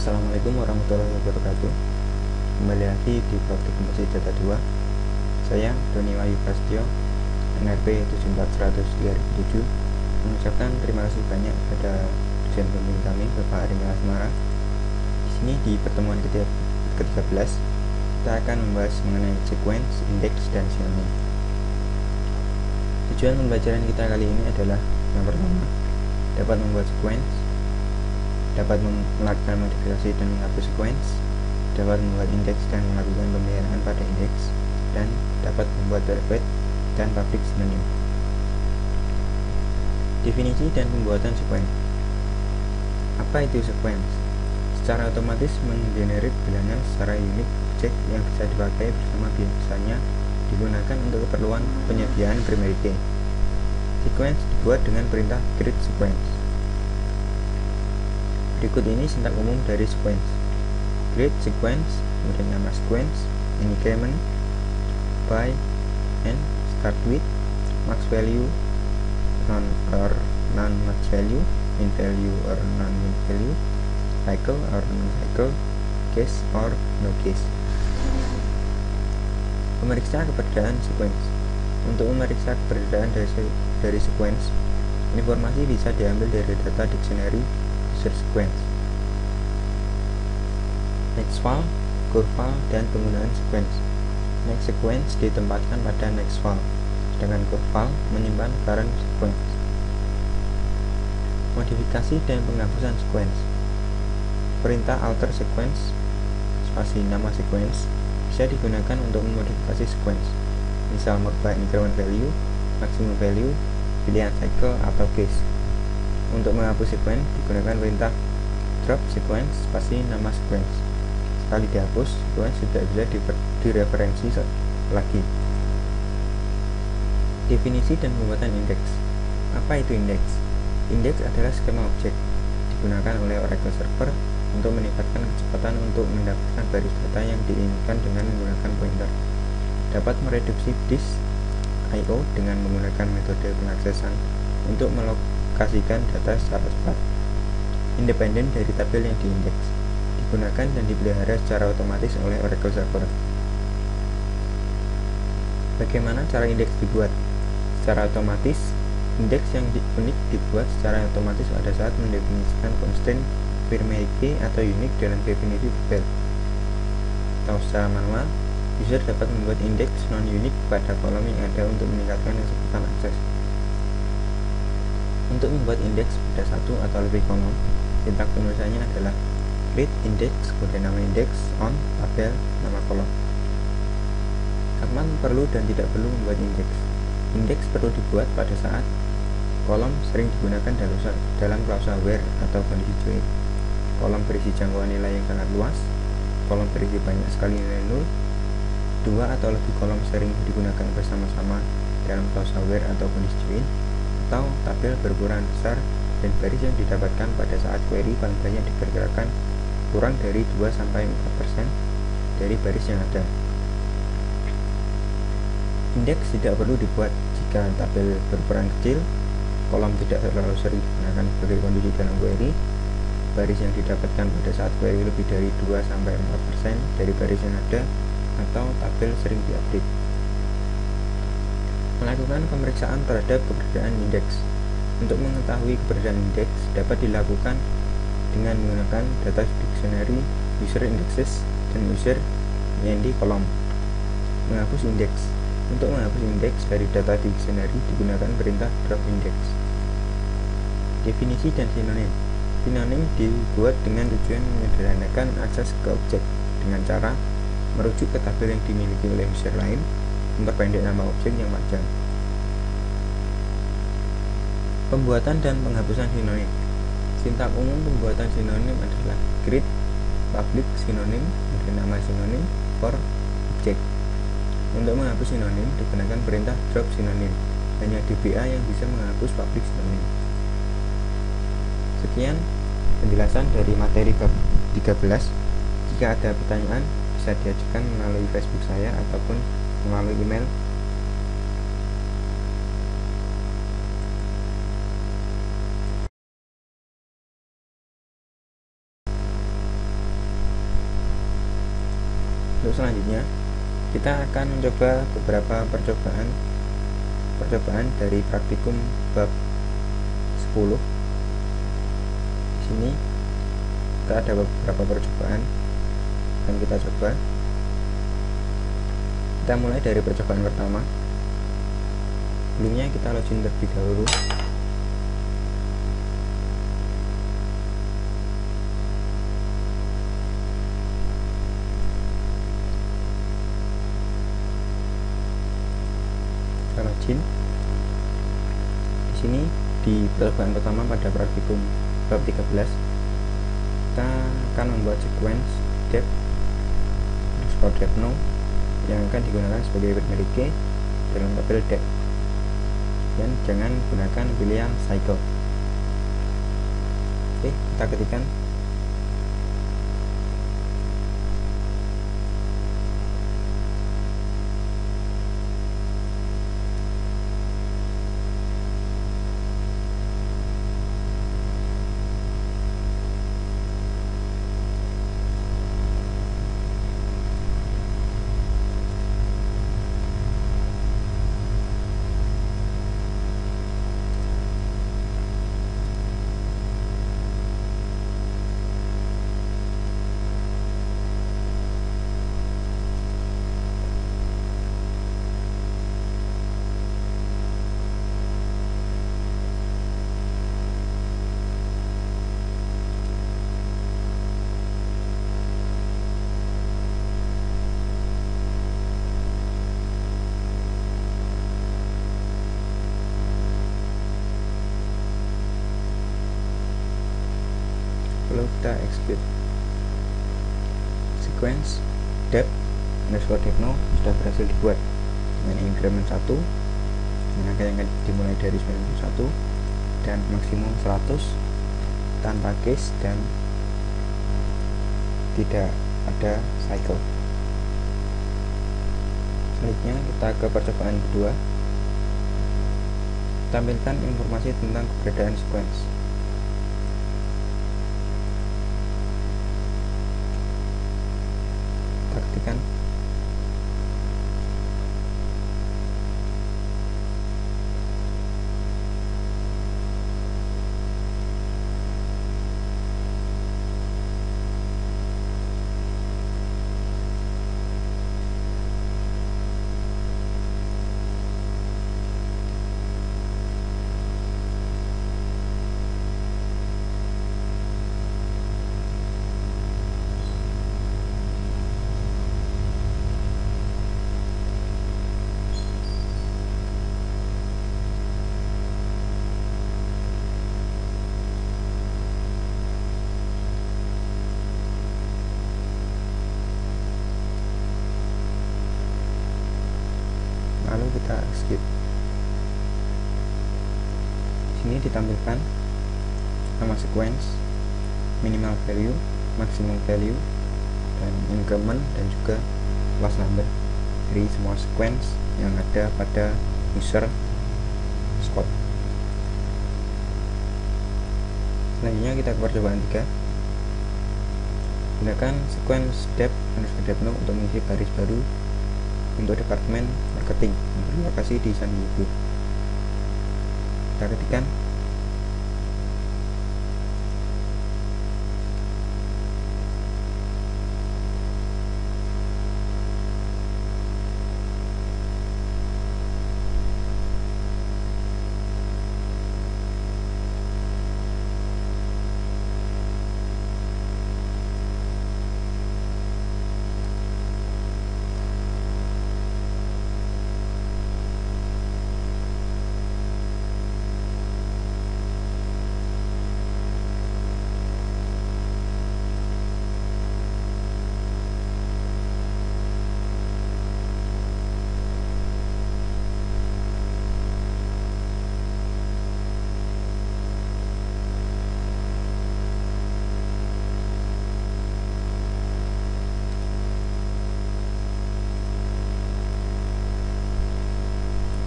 Assalamualaikum warahmatullahi wabarakatuh. Kembali lagi di Praktik Komposisi Data 2. Saya Doni Wahyu Prasetyo, NRP 74100/2007, mengucapkan terima kasih banyak kepada dosen pembimbing kami, Bapak Aringa Asmara. Di sini di pertemuan ke-13 kita akan membahas mengenai sequence, indeks, dan sinonim. Tujuan pembelajaran kita kali ini adalah yang pertama, dapat membuat sequence, dapat melakukan modifikasi dan menghapus sequence, dapat membuat indeks dan melakukan pemeliharaan pada indeks, dan dapat membuat private dan public sinonim. Definisi dan pembuatan sequence. Apa itu sequence? Secara otomatis menggenerate bilangan secara unik objek yang bisa dipakai bersama, biasanya digunakan untuk keperluan penyediaan primary key. Sequence dibuat dengan perintah create sequence. Berikut ini sintak umum dari sequence. Create sequence, kemudian nama sequence, increment, by, and, start with, max value, non or non-max value, min value or non-min value, cycle or non-cycle, case or no case. Memeriksa keberadaan sequence. Untuk memeriksa keberadaan dari sequence, informasi bisa diambil dari data dictionary sequence, next file, kurva, dan penggunaan sequence. Next sequence ditempatkan pada next file, sedangkan kurva menyimpan current sequence. Modifikasi dan penghapusan sequence. Perintah alter sequence spasi nama sequence bisa digunakan untuk memodifikasi sequence, misal merubah increment value, maximum value, pilihan cycle, atau case. Untuk menghapus sequence digunakan perintah drop sequence spasi nama sequence. Sekali dihapus, sequence tidak bisa direferensi lagi. Definisi dan pembuatan indeks. Apa itu indeks? Indeks adalah skema objek digunakan oleh Oracle Server untuk meningkatkan kecepatan untuk mendapatkan baris data yang diinginkan dengan menggunakan pointer. Dapat mereduksi disk I/O dengan menggunakan metode pengaksesan untuk kasihkan data secara cepat, independen dari tabel yang diindeks, digunakan dan dipelihara secara otomatis oleh Oracle Server. Bagaimana cara indeks dibuat? Secara otomatis, indeks yang unik dibuat secara otomatis pada saat mendefinisikan constraint primary key atau unique dalam definisi tabel. Atau secara manual, user dapat membuat indeks non-unique pada kolom yang ada untuk meningkatkan kecepatan akses. Untuk membuat indeks pada satu atau lebih kolom, sintak penulisannya adalah create index, kemudian nama indeks, on, tabel, nama kolom. Kapan perlu dan tidak perlu membuat indeks? Indeks perlu dibuat pada saat kolom sering digunakan dalam klausa where atau kondisi join. Kolom berisi jangkauan nilai yang sangat luas, kolom berisi banyak sekali nilai nol, dua atau lebih kolom sering digunakan bersama-sama dalam klausa where atau kondisi join, atau tabel berukuran besar dan baris yang didapatkan pada saat query paling banyak diperkirakan kurang dari 2-4% dari baris yang ada. Indeks tidak perlu dibuat jika tabel berukuran kecil, kolom tidak terlalu sering digunakan sebagai kondisi dalam query, baris yang didapatkan pada saat query lebih dari 2-4% dari baris yang ada, atau tabel sering diupdate. Melakukan pemeriksaan terhadap keberadaan indeks. Untuk mengetahui keberadaan indeks dapat dilakukan dengan menggunakan data dictionary, user indexes, dan user ind kolom. Menghapus indeks. Untuk menghapus indeks dari data dictionary digunakan perintah drop index. Definisi dan sinonim. Sinonim dibuat dengan tujuan menyederhanakan akses ke objek dengan cara merujuk ke tabel yang dimiliki oleh user lain, memperpendek nama objek yang panjang. Pembuatan dan penghapusan sinonim. Sintak umum pembuatan sinonim adalah create public sinonim, kemudian nama sinonim, for object. Untuk menghapus sinonim digunakan perintah drop sinonim. Hanya DBA yang bisa menghapus public sinonim. Sekian penjelasan dari materi bab 13. Jika ada pertanyaan bisa diajukan melalui Facebook saya ataupun melalui email. Untuk selanjutnya kita akan mencoba beberapa percobaan dari praktikum bab 10. Di sini kita ada beberapa percobaan yang kita coba. Kita mulai dari percobaan pertama. Sebelumnya kita login terlebih dahulu. Kita login. Di sini di percobaan pertama pada praktikum bab 13 kita akan membuat sequence dep_depno yang akan digunakan sebagai primary key dalam tabel dep, dan jangan gunakan pilihan cycle. Oke, kita ketikkan lalu kita execute. Sequence dep_depno sudah berhasil dibuat dengan increment 1 dengan angka yang dimulai dari 91 dan maksimum 100 tanpa case dan tidak ada cycle. Selanjutnya kita ke percobaan kedua. Tampilkan informasi tentang keberadaan sequence. Ketikkan lalu kita skip. Sini ditampilkan nama sequence, minimal value, maximum value, dan increment, dan juga last number dari semua sequence yang ada pada user Scott. Selanjutnya kita ke percobaan 3. Gunakan sequence dep_depno untuk mengisi baris baru untuk departemen marketing yang berlokasi di San Diego. Kita ketikkan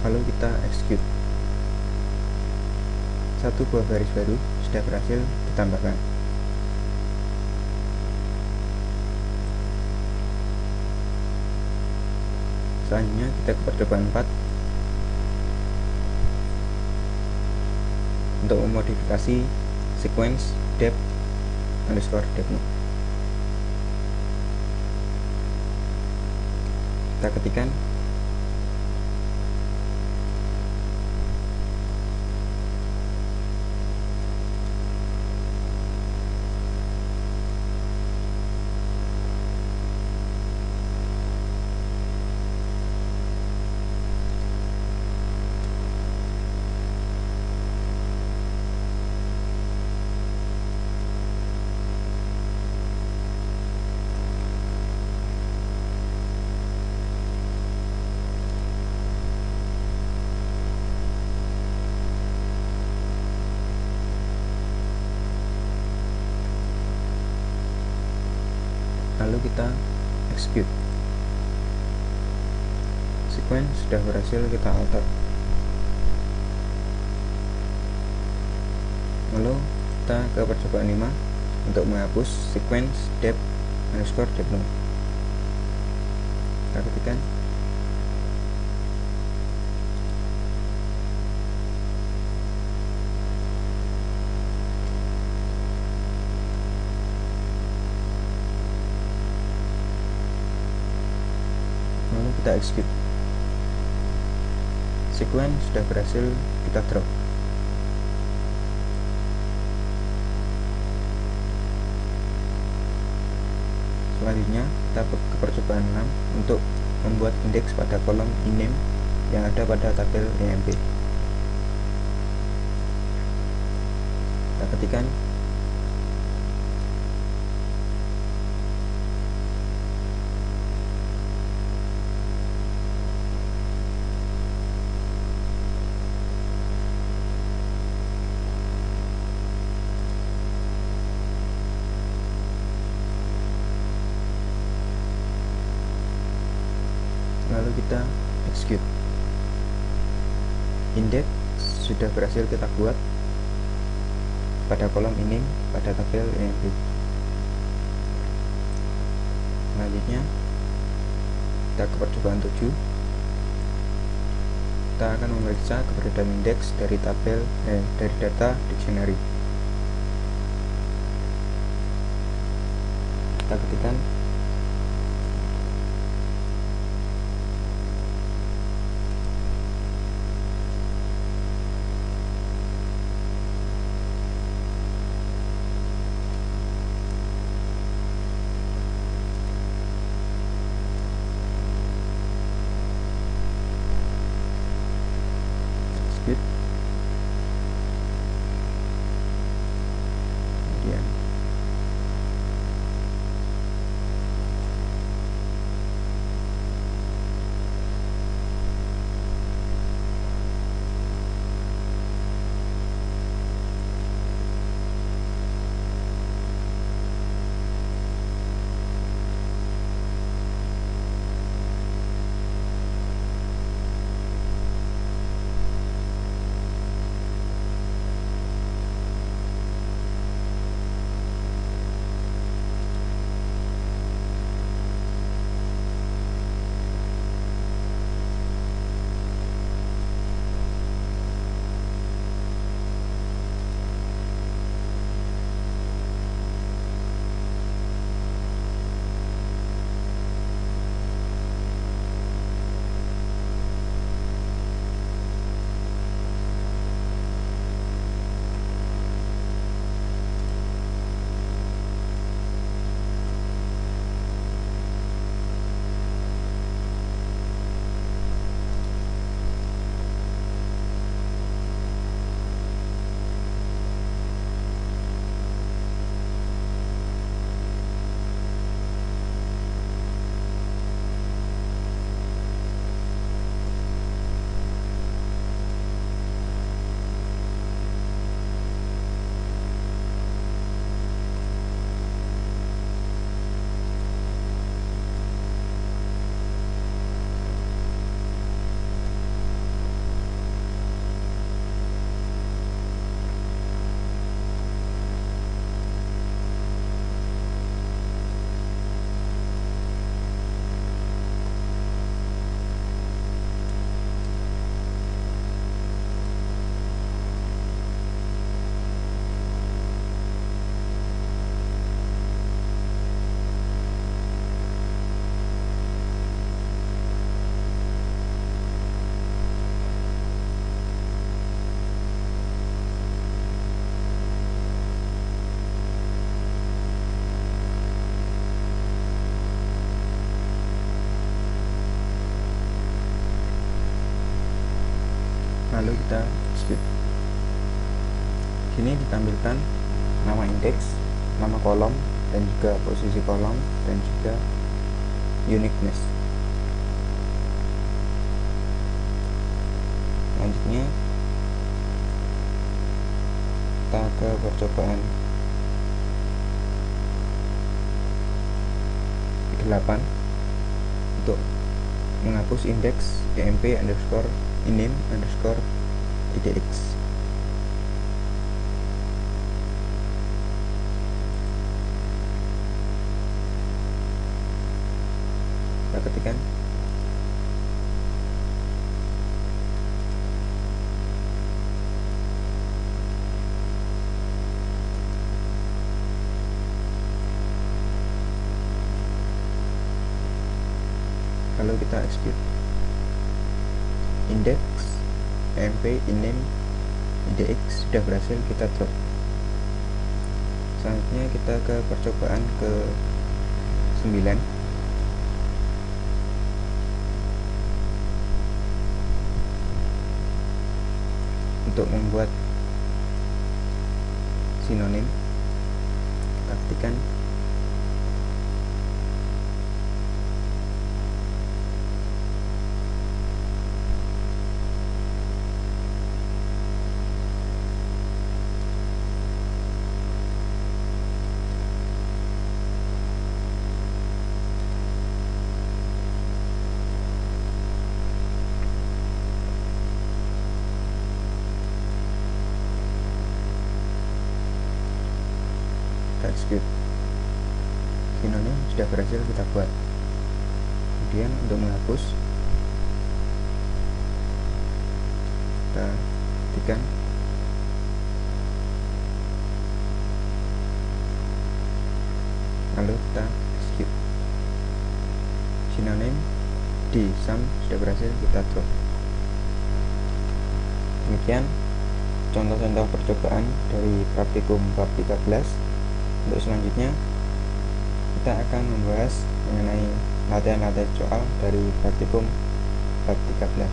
lalu kita execute. Satu buah baris baru sudah berhasil ditambahkan. Selanjutnya kita ke percobaan 4 untuk memodifikasi sequence dep underscore depno. Kita ketikkan lalu kita execute. Sequence sudah berhasil kita alter. Lalu kita ke percobaan 5 untuk menghapus sequence dep underscore depno. Kita ketikkan lalu kita execute. Sequence sudah berhasil kita drop. Selanjutnya kita ke percobaan 6 untuk membuat indeks pada kolom ename yang ada pada tabel EMP. Kita ketikkan lalu kita execute. Indeks sudah berhasil kita buat pada kolom ini pada tabel EMP. Selanjutnya kita ke percobaan 7. Kita akan memeriksa keberadaan indeks dari tabel dari data dictionary. Kita ketikkan kemudian lalu kita skip. Sini ditampilkan nama indeks, nama kolom, dan juga posisi kolom, dan juga uniqueness. Selanjutnya kita ke percobaan 8 untuk menghapus indeks emp underscore iname underscore idx. Kita ketikkan lalu kita execute. Indeks emp iname idx sudah berhasil kita drop. Selanjutnya kita ke percobaan ke 9. Untuk membuat sinonim, kita ketikkan execute. Sinonim sudah berhasil kita buat. Kemudian untuk menghapus, kita ketikkan lalu kita execute. Sinonim di sum sudah berhasil kita drop. Demikian contoh-contoh percobaan dari praktikum bab 13. Untuk selanjutnya kita akan membahas mengenai latihan-latihan soal dari praktikum bab 13.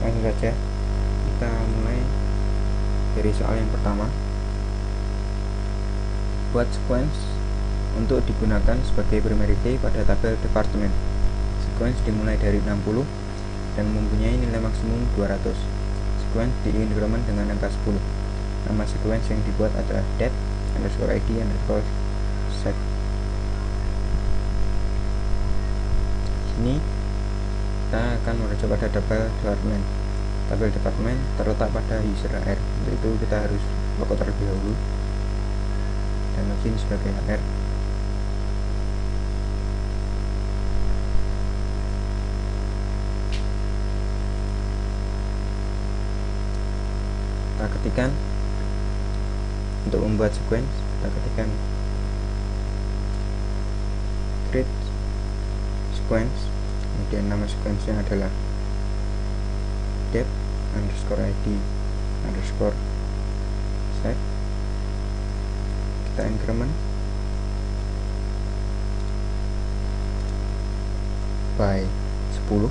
Langsung saja kita mulai dari soal yang pertama. Buat sequence untuk digunakan sebagai primary key pada tabel departemen. Sequence dimulai dari 60 dan mempunyai nilai maksimum 200. Sequence di-increment dengan angka 10. Nama sequence yang dibuat adalah det underscore id underscore set. Sini kita akan merujuk pada tabel departemen. Tabel departemen terletak pada user HR. Untuk itu kita harus login terlebih dahulu dan login sebagai HR. Kita ketikkan untuk membuat sequence, kita ketikkan create sequence, kemudian nama sequence-nya adalah det underscore id underscore set. Kita increment by 10.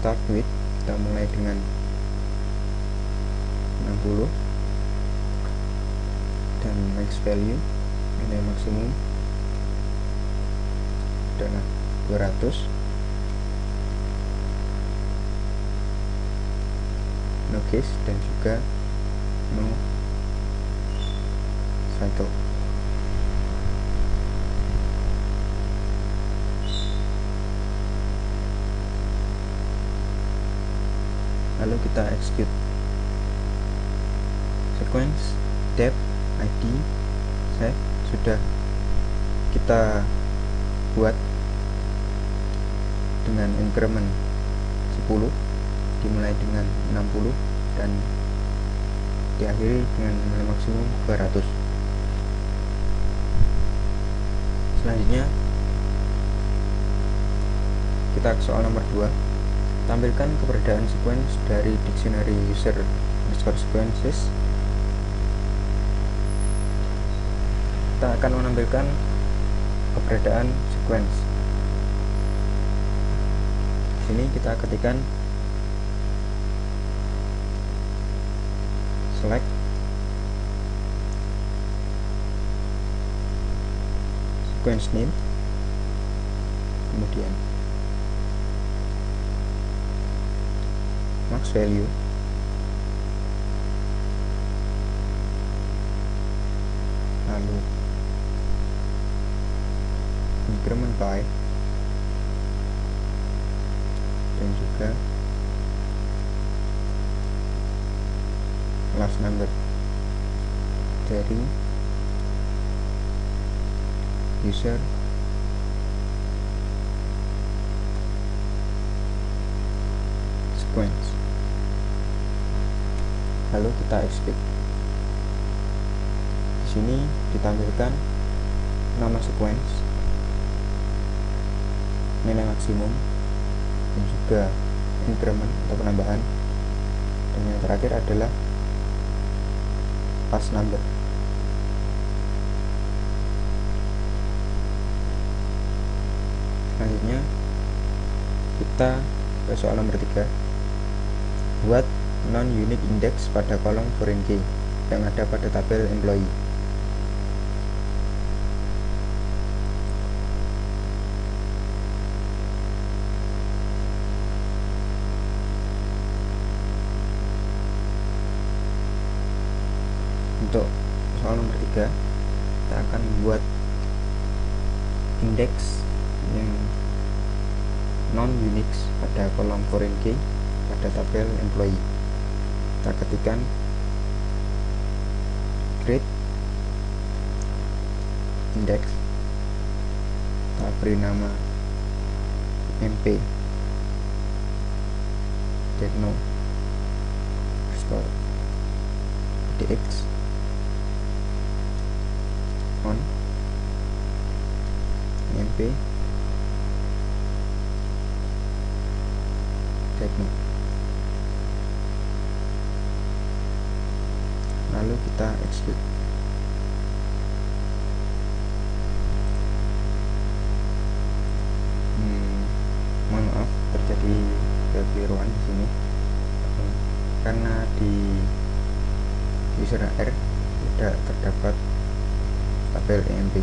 Start with, kita mulai dengan 60 dan max value nilai maksimum adalah 200. No case dan juga no cycle. Lalu kita execute. Sequence dep id set sudah kita buat dengan increment 10, dimulai dengan 60 dan diakhiri dengan nilai maksimum 200. Selanjutnya kita ke soal nomor 2. Tampilkan keberadaan sequence dari dictionary user underscore sequences kita akan menampilkan keberadaan sequence. Di sini kita ketikkan select sequence name, kemudian max value, lalu increment by, dan juga last number dari user sequence. Lalu kita execute. Di sini ditampilkan nama sequence, nilai maksimum, dan juga increment atau penambahan, dan yang terakhir adalah last number. Selanjutnya kita ke soal nomor 3. Buat non-unique index pada kolom foreign key yang ada pada tabel employee. Untuk soal nomor 3, kita akan membuat indeks yang non-unix pada kolom foreign key pada tabel employee. Kita ketikkan create index, kita beri nama mp techno store dx on mp techno. Lalu kita execute. Mohon maaf terjadi kekeliruan di sini karena di user HR tidak terdapat tabel EMP.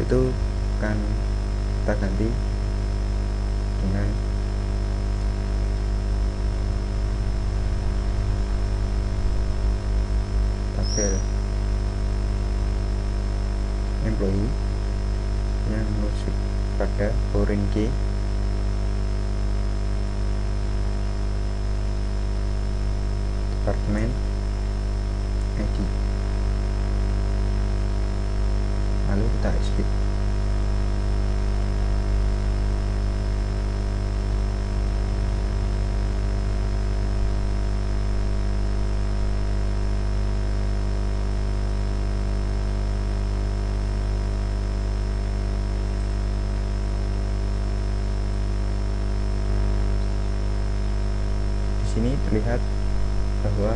Itu akan kita ganti dengan tabel employee yang merujuk pada foreign key department ID. Lalu kita execute. Di sini terlihat bahwa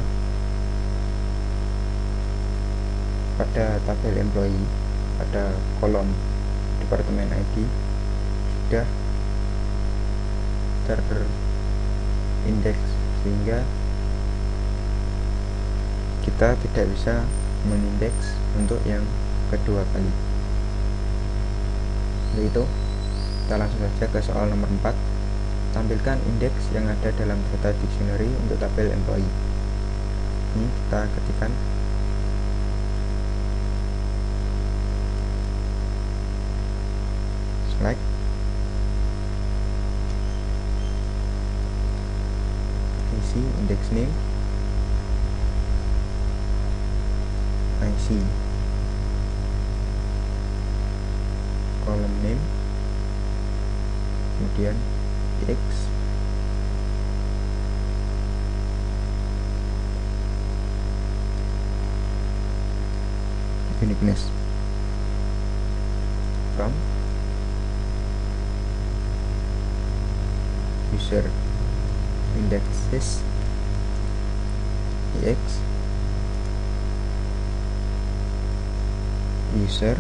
pada tabel employee pada kolom departemen ID sudah terindeks, sehingga kita tidak bisa mengindeks untuk yang kedua kali. Yaitu kita langsung saja ke soal nomor 4. Tampilkan indeks yang ada dalam data dictionary untuk tabel employee. Ini kita ketikkan select isi index name, IC, column name, kemudian X, uniqueness, from user indexes EX user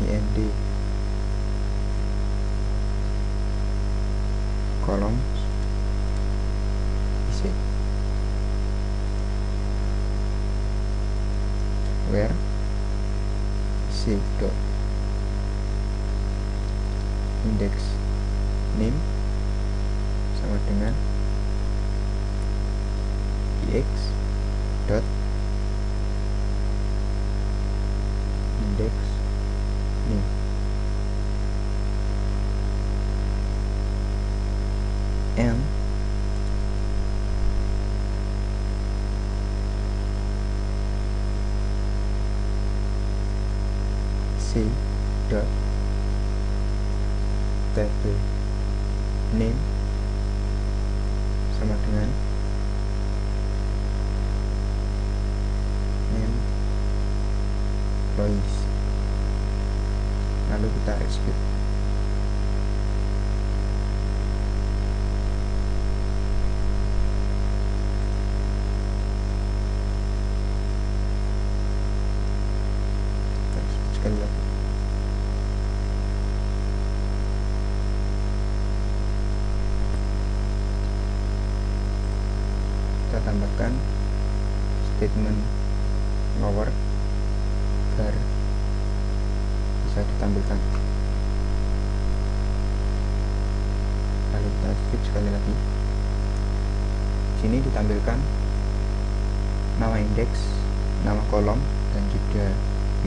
ind columns isi where isi dot index name sama dengan ix dot index name. And c dot table name sama dengan name employees. Lalu kita execute. Sekali lagi. Kita tambahkan statement lower agar bisa ditampilkan. Lalu kita skip sekali lagi. Sini ditampilkan nama indeks, nama kolom, dan juga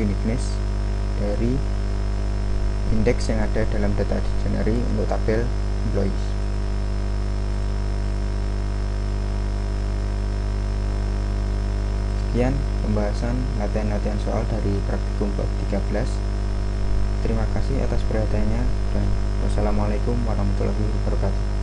uniqueness dari indeks yang ada dalam data dictionary untuk tabel employees. Sekian pembahasan latihan-latihan soal dari praktikum bab 13. Terima kasih atas perhatiannya dan wassalamualaikum warahmatullahi wabarakatuh.